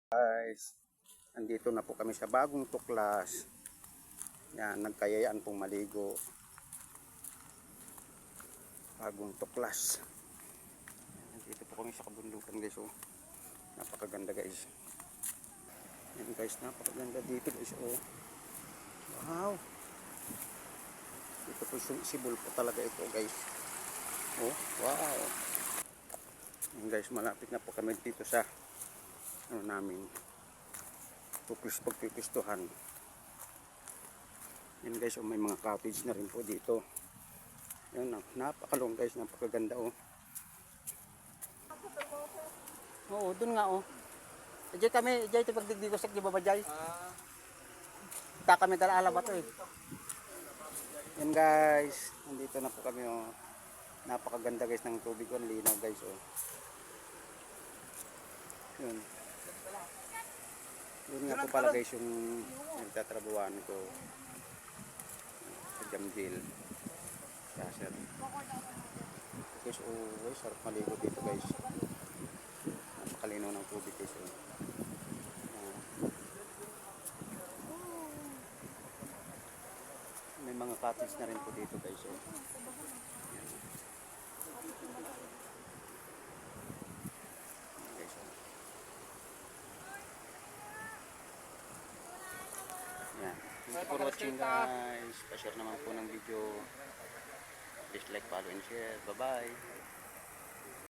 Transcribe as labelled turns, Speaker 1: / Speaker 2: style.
Speaker 1: Guys, andito na po kami sa bagong tuklas. Yan, nagkayayaan pong maligo. Bagong tuklas. Andito po kami sa kabundukan guys. Oh. Napakaganda guys. Yan guys, napakaganda dito guys. Oh. Wow. Ito po sibol po talaga ito guys. Oh, wow. Yan guys, malapit na po kami dito sa namin pagpipistuhan. Yan guys, oh, may mga cottage na rin po dito. Yan, napakalong guys, napakaganda oh. Oo, dun nga oh. Ejay kami, ejay ito pagdigdigosek di ba ba jay? Ta kami dala ala ba to eh. Yan guys, nandito na po kami oh. Napakaganda guys ng tubig oh, linaw guys oh. Yun. Yun nga po pala guys yung nagtatrabuhan ko sa Jamdil. Sasir. Guys, oh, sarap maligo dito guys. Napakalinaw ng tubig guys. Oh. May mga cottage na rin po dito guys. Oh. Thank you for watching guys. Pa-share naman po ng video. Please like, follow, and share. Bye-bye.